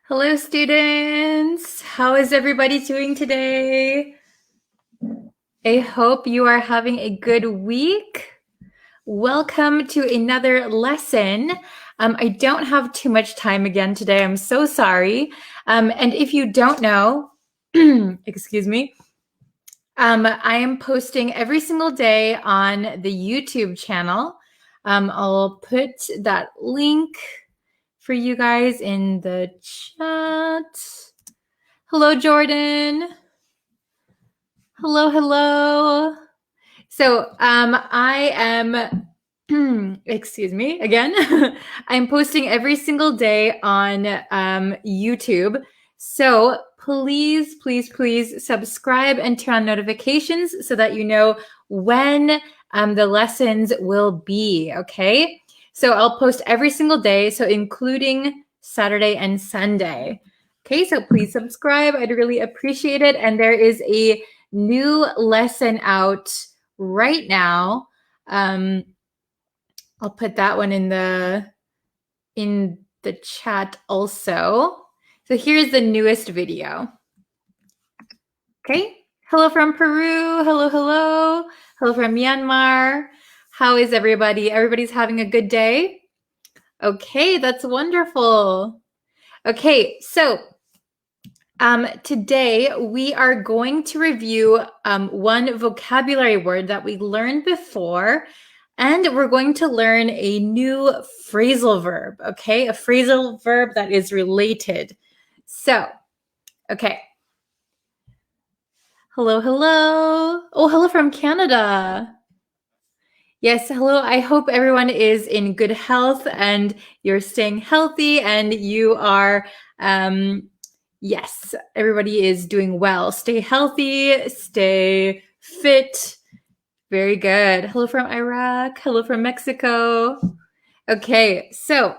Hello, students. How is everybody doing today? I hope you are having a good week. Welcome to another lesson. I don't have too much time again today. I'm so sorry. And if you don't know, excuse me, I am posting every single day on the YouTube channel. I'll put that link for you guys in the chat. Hello, Jordan. Hello. So I am, excuse me, again, I'm posting every single day on YouTube. So please subscribe and turn on notifications so that you know when the lessons will be, okay? So I'll post every single day, so including Saturday and Sunday. Okay, so please subscribe. I'd really appreciate it. And there is a new lesson out right now. I'll put that one in the chat also. So here's the newest video. Okay. Hello from Peru. Hello from Myanmar. How is everybody? Everybody's having a good day? Okay, that's wonderful. Okay, so today we are going to review one vocabulary word that we learned before, and we're going to learn a new phrasal verb, okay? A phrasal verb that is related. So, okay. Hello. Oh, hello from Canada. Yes, hello. I hope everyone is in good health and you're staying healthy and you are, yes, everybody is doing well. Stay healthy, stay fit. Very good. Hello from Iraq. Hello from Mexico. Okay, so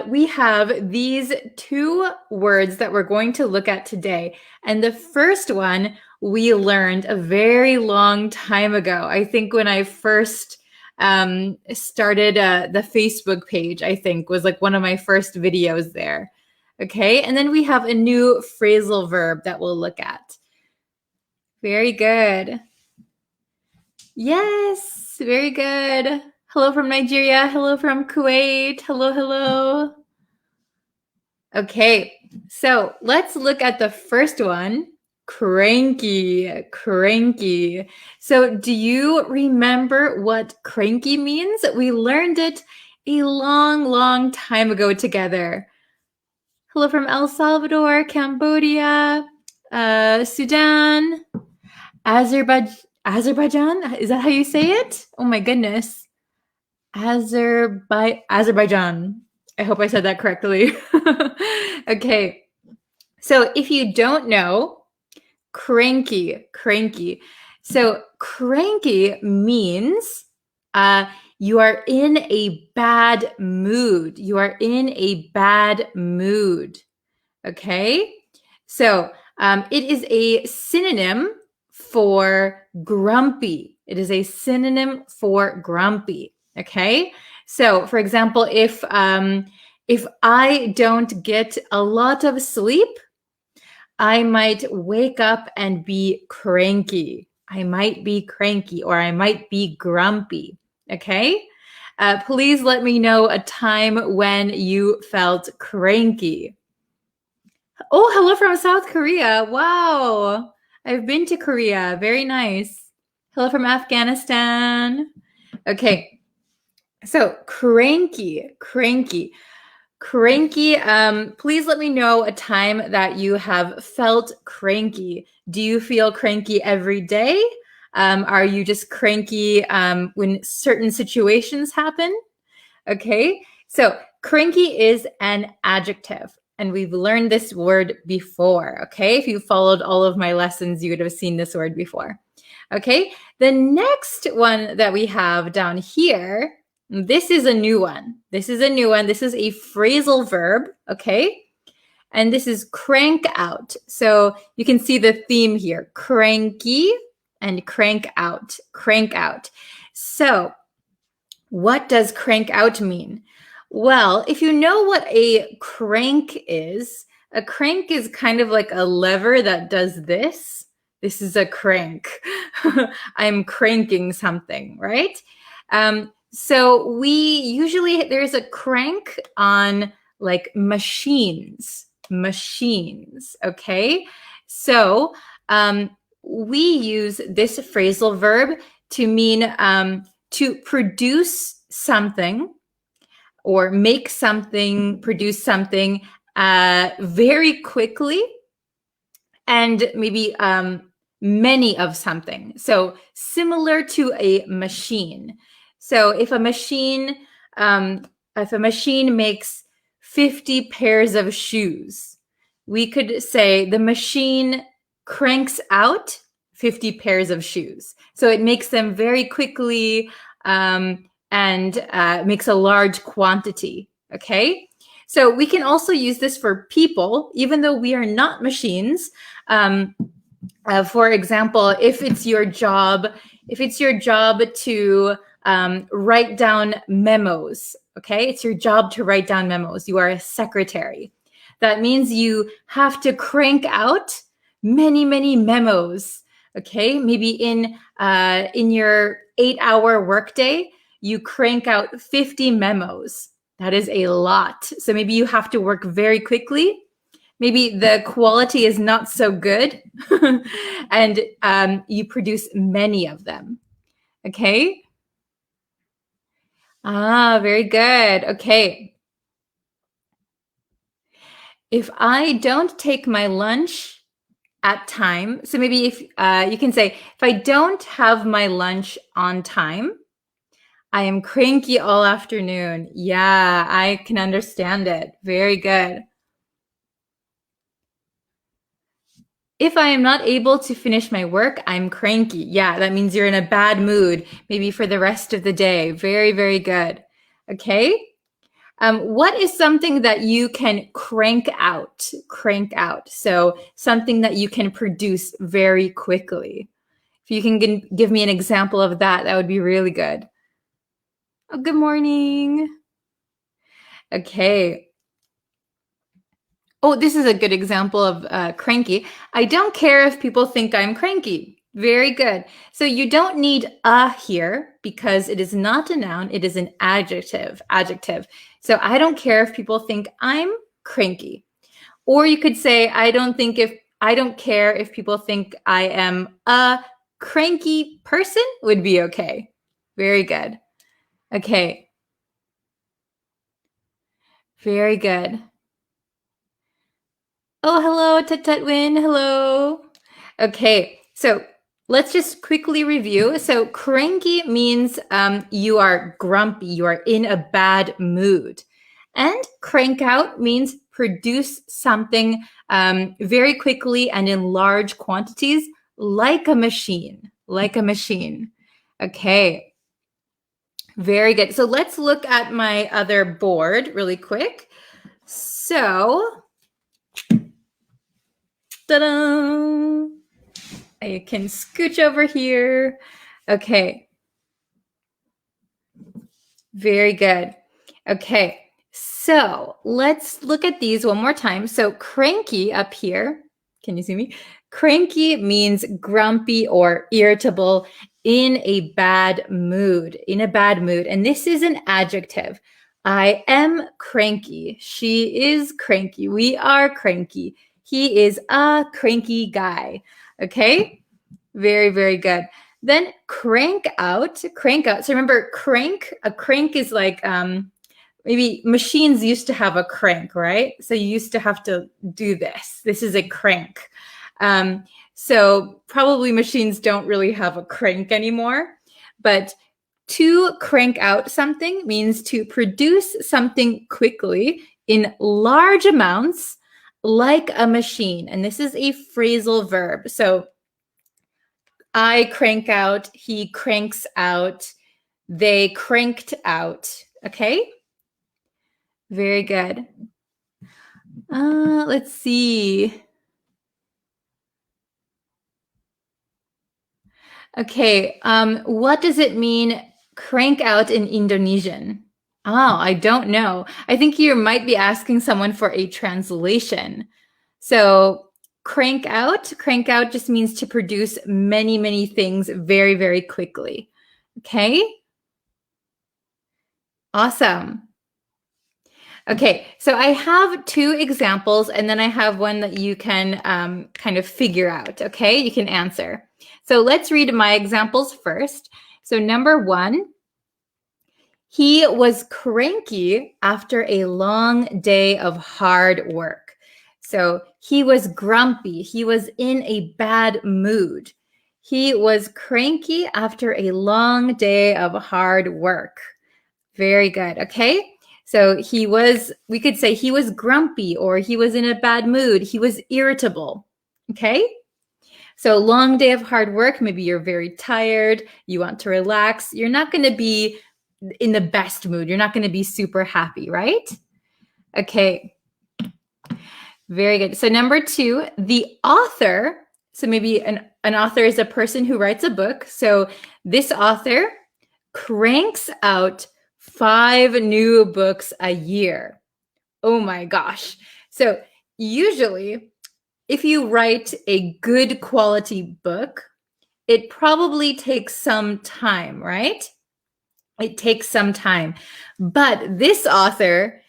we have these two words that we're going to look at today. And the first one we learned a very long time ago. I think when I first started the Facebook page, I think was like one of my first videos there. Okay, and then we have a new phrasal verb that we'll look at. Very good. Yes, very good. Hello from Nigeria. Hello from Kuwait. Hello. Okay, so let's look at the first one. Cranky. So do you remember what cranky means? We learned it a long time ago together. Hello from El Salvador, Cambodia, Sudan, Azerbaijan. Is that how you say it? Oh my goodness. Azerbaijan. I hope I said that correctly. Okay. So if you don't know, cranky. So cranky means you are in a bad mood. Okay. So it is a synonym for grumpy. Okay. So for example, if I don't get a lot of sleep, I might wake up and be cranky. Or I might be grumpy. Okay. Please let me know a time when you felt cranky. Oh, hello from South Korea. Wow. I've been to Korea. Very nice. Hello from Afghanistan. Okay. So cranky. Please let me know a time that you have felt cranky. Do you feel cranky every day? Are you just cranky when certain situations happen? Okay, so cranky is an adjective, and we've learned this word before, okay? If you followed all of my lessons, you would have seen this word before. Okay, the next one that we have down here, this is a new one. This is a phrasal verb, okay? And this is crank out. So you can see the theme here, cranky and crank out. So what does crank out mean? Well, if you know what a crank is kind of like a lever that does this. This is a crank. I'm cranking something, right? So we usually, there's a crank on like machines, okay? So we use this phrasal verb to mean to produce something or make something, produce something very quickly and maybe many of something. So similar to a machine. So if a machine makes 50 pairs of shoes, we could say the machine cranks out 50 pairs of shoes. So it makes them very quickly and makes a large quantity. Okay. So we can also use this for people, even though we are not machines. For example, if it's your job to write down memos, okay? It's your job to write down memos. You are a secretary. That means you have to crank out many, many memos, okay? Maybe in your 8-hour workday, you crank out 50 memos. That is a lot. So maybe you have to work very quickly. Maybe the quality is not so good and you produce many of them. Okay. Very good. Okay. If I don't take my lunch at time, so maybe if you can say, if I don't have my lunch on time, I am cranky all afternoon. Yeah, I can understand it. Very good. If I am not able to finish my work, I'm cranky. Yeah, that means you're in a bad mood, maybe for the rest of the day. Very, very good. Okay. What is something that you can crank out? Crank out. So something that you can produce very quickly. If you can give me an example of that, that would be really good. Oh, good morning. Okay. Oh, this is a good example of cranky. I don't care if people think I'm cranky. Very good. So you don't need a here because it is not a noun. It is an adjective. So I don't care if people think I'm cranky. Or you could say, I don't care if people think I am a cranky person would be okay. Very good. Okay. Very good. Oh, hello, Tututwin. Hello. Okay, so let's just quickly review. So cranky means you are grumpy, you are in a bad mood. And crank out means produce something very quickly and in large quantities, like a machine, Okay, very good. So let's look at my other board really quick. So, ta-da! I can scooch over here. Okay. Very good. Okay. So let's look at these one more time. So cranky up here. Can you see me? Cranky means grumpy or irritable in a bad mood, And this is an adjective. I am cranky. She is cranky. We are cranky. He is a cranky guy. Okay. Very, very good. Then crank out. So remember a crank is like maybe machines used to have a crank, right? So you used to have to do this. This is a crank. So probably machines don't really have a crank anymore, but to crank out something means to produce something quickly in large amounts like a machine. And this is a phrasal verb. So I crank out, he cranks out, they cranked out. Okay? Very good. Let's see. Okay, what does it mean crank out in Indonesian? Oh, I don't know. I think you might be asking someone for a translation. So crank out just means to produce many, many things very, very quickly. Okay, awesome. Okay, so I have two examples and then I have one that you can kind of figure out. Okay, you can answer. So let's read my examples first. So number one, he was cranky after a long day of hard work. So he was grumpy. He was in a bad mood. He was cranky after a long day of hard work. Very good. Okay. So we could say he was grumpy or he was in a bad mood. He was irritable. Okay. So long day of hard work. Maybe you're very tired. You want to relax. You're not going to be in the best mood. You're not going to be super happy, right? Okay. Very good. So number two, the author. So maybe an author is a person who writes a book. So this author cranks out 5 new books a year. Oh my gosh. So usually if you write a good quality book, it probably takes some time, right? It takes some time. But this author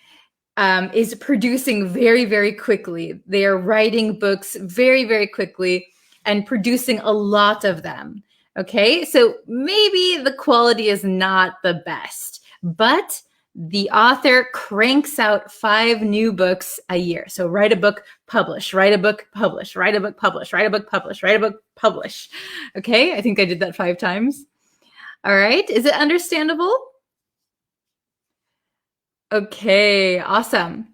is producing very, very quickly. They are writing books very, very quickly and producing a lot of them. Okay, so maybe the quality is not the best, but the author cranks out 5 new books a year. So write a book, publish, write a book, publish, write a book, publish, write a book, publish, write a book, publish. Okay, I think I did that 5 times. All right, is it understandable? Okay, awesome.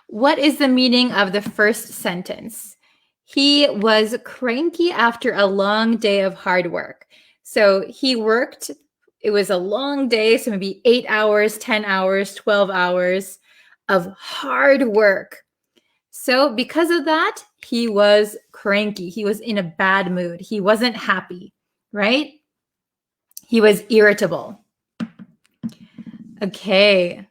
What is the meaning of the first sentence? He was cranky after a long day of hard work. So he worked, it was a long day, so maybe 8 hours, 10 hours, 12 hours of hard work. So because of that, he was cranky. He was in a bad mood. He wasn't happy, right? He was irritable. Okay.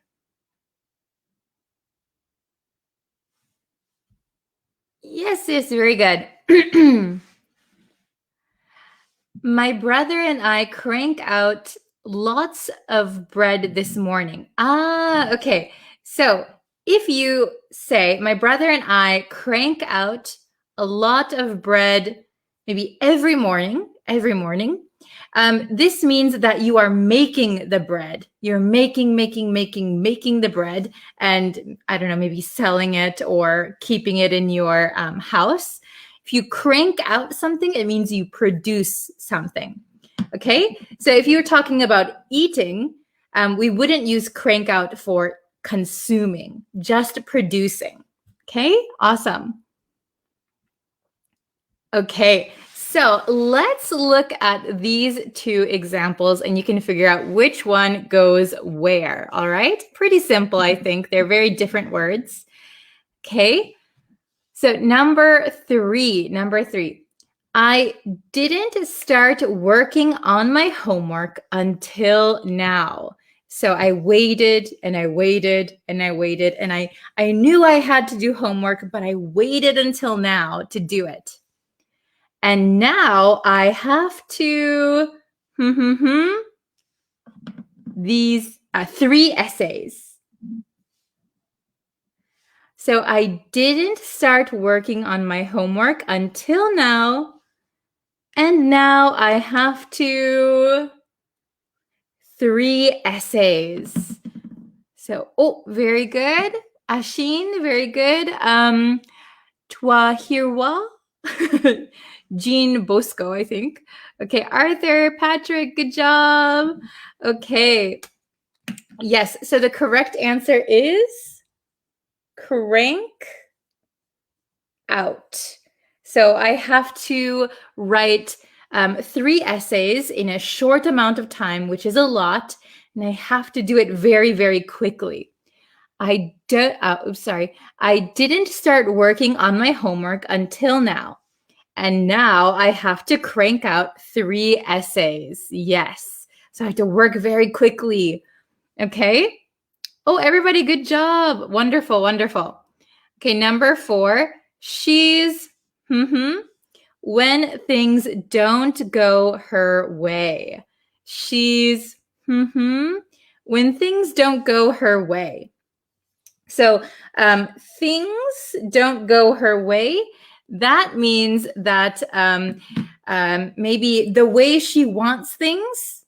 Yes, very good. My brother and I crank out lots of bread this morning. Okay. So if you say, my brother and I crank out a lot of bread, maybe every morning, this means that you are making the bread. You're making the bread and I don't know, maybe selling it or keeping it in your house. If you crank out something, it means you produce something. Okay, so if you're talking about eating, we wouldn't use crank out for consuming, just producing. Okay, awesome. Okay, so let's look at these 2 examples and you can figure out which one goes where. All right, pretty simple, I think. They're very different words. Okay. So number three, I didn't start working on my homework until now. So I waited and I waited and I waited and I knew I had to do homework, but I waited until now to do it. And now I have to, these 3 essays. So I didn't start working on my homework until now. And now I have to 3 essays. So, very good. Ashin, very good. Toi Hirwa, Jean Bosco, I think. Okay, Arthur, Patrick, good job. Okay. Yes, so the correct answer is crank out. So I have to write 3 essays in a short amount of time, which is a lot, and I have to do it very, very quickly. I didn't start working on my homework until now. And now I have to crank out 3 essays. Yes. So I have to work very quickly. Okay. Oh, everybody, good job. Wonderful, wonderful. Okay, number 4, she's when things don't go her way. She's when things don't go her way. So things don't go her way. That means that maybe the way she wants things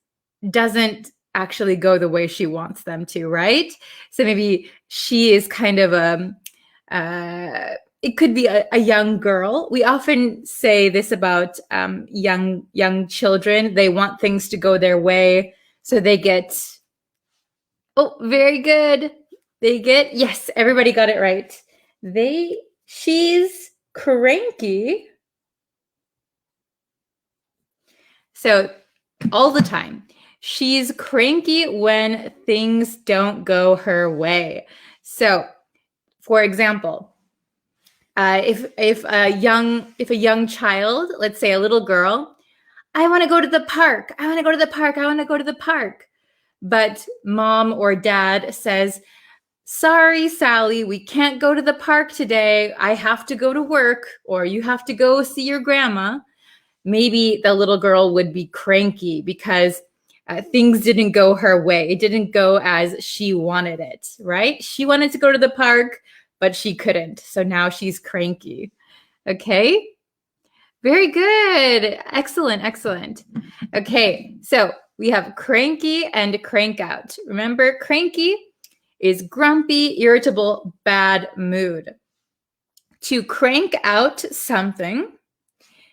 doesn't actually go the way she wants them to, right? So maybe she is kind of it could be a young girl. We often say this about young children. They want things to go their way, so they get. Oh, very good. They get, yes, everybody got it right. She's cranky. So all the time. She's cranky when things don't go her way. So, for example, if a young child, let's say a little girl, I want to go to the park. I want to go to the park. I want to go to the park. But mom or dad says, sorry, Sally, we can't go to the park today. I have to go to work, or you have to go see your grandma. Maybe the little girl would be cranky because things didn't go her way. It didn't go as she wanted it, right? She wanted to go to the park, but she couldn't. So now she's cranky. Okay. Very good. Excellent. Excellent. Okay. So we have cranky and crank out. Remember, cranky is grumpy, irritable, bad mood. To crank out something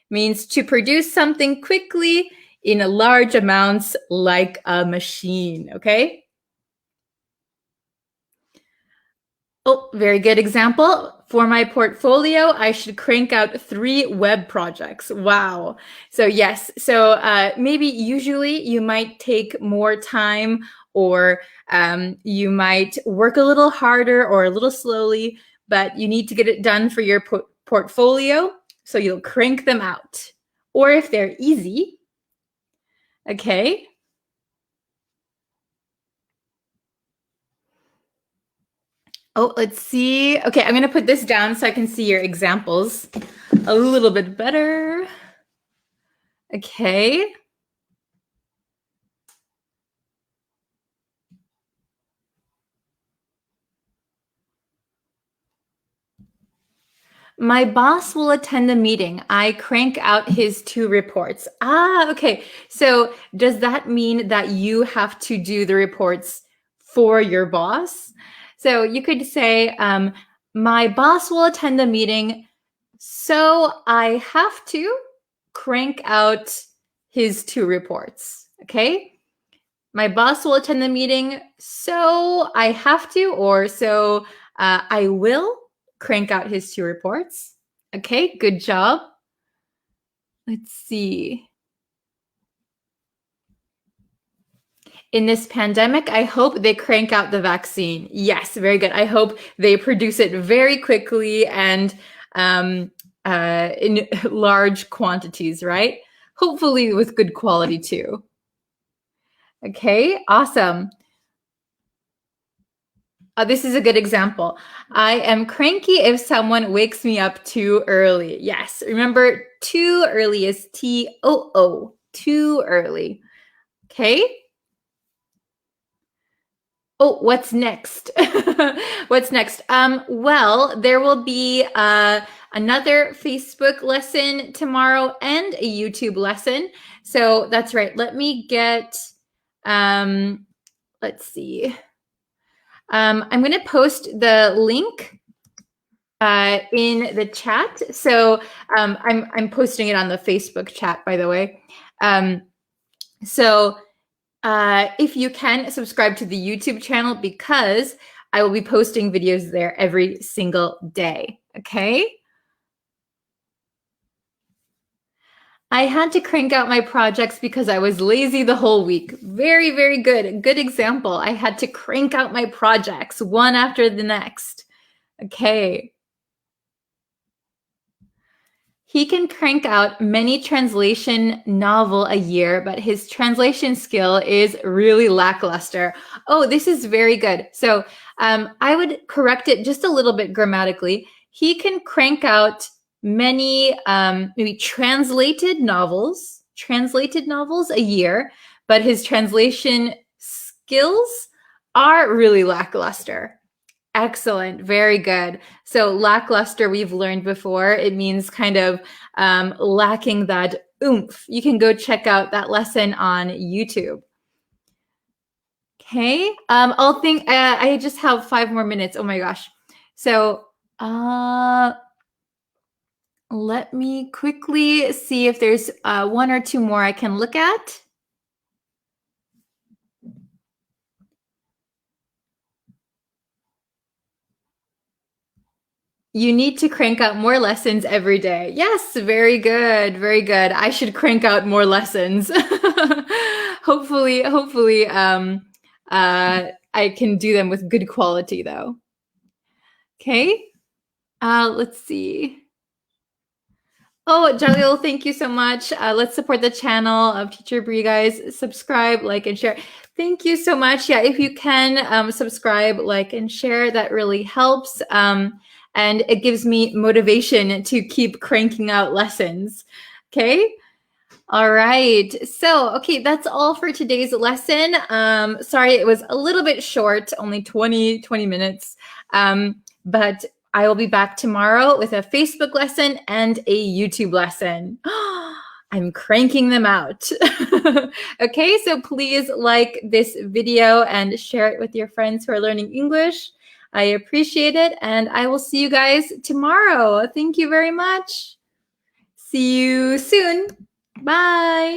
means to produce something quickly in large amounts like a machine, okay? Oh, very good example. For my portfolio, I should crank out 3 web projects. Wow. So yes, so maybe usually you might take more time, or you might work a little harder or a little slowly, but you need to get it done for your portfolio, so you'll crank them out. Or if they're easy, okay? Oh, let's see. Okay, I'm going to put this down so I can see your examples a little bit better. Okay. My boss will attend the meeting. I crank out his 2 reports. Ah, okay. So does that mean that you have to do the reports for your boss? So you could say, my boss will attend the meeting, so I have to crank out his 2 reports. Okay. My boss will attend the meeting, so I have to, or so I will crank out his 2 reports. Okay, good job. Let's see. In this pandemic, I hope they crank out the vaccine. Yes, very good. I hope they produce it very quickly and in large quantities, right? Hopefully with good quality too. Okay, awesome. This is a good example. I am cranky if someone wakes me up too early. Yes, remember, too early is TOO, too early. Okay. Oh, what's next? What's next? Well, there will be another Facebook lesson tomorrow and a YouTube lesson. So that's right. Let me get, let's see. I'm going to post the link in the chat. So I'm posting it on the Facebook chat, by the way. So if you can, subscribe to the YouTube channel, because I will be posting videos there every single day. Okay. I had to crank out my projects because I was lazy the whole week. Very, very good. Good example. I had to crank out my projects one after the next. Okay. He can crank out many translation novel a year, but his translation skill is really lackluster. Oh, this is very good. So I would correct it just a little bit grammatically. He can crank out many maybe translated novels a year, but his translation skills are really lackluster. Excellent. Very good. So lackluster, we've learned before. It means kind of lacking that oomph. You can go check out that lesson on YouTube. Okay. I'll think, I just have 5 more minutes. Oh my gosh. So let me quickly see if there's 1 or 2 more I can look at. You need to crank out more lessons every day. Yes, very good. Very good. I should crank out more lessons. hopefully, I can do them with good quality though. Okay. Let's see. Oh, Jalil, thank you so much. Let's support the channel of Teacher Bree, guys. Subscribe, like, and share. Thank you so much. Yeah, if you can subscribe, like, and share, that really helps. And it gives me motivation to keep cranking out lessons. Okay. All right. So, okay, that's all for today's lesson. Sorry, it was a little bit short, only 20 minutes. But I will be back tomorrow with a Facebook lesson and a YouTube lesson. I'm cranking them out. Okay, so please like this video and share it with your friends who are learning English. I appreciate it, and I will see you guys tomorrow. Thank you very much. See you soon. Bye.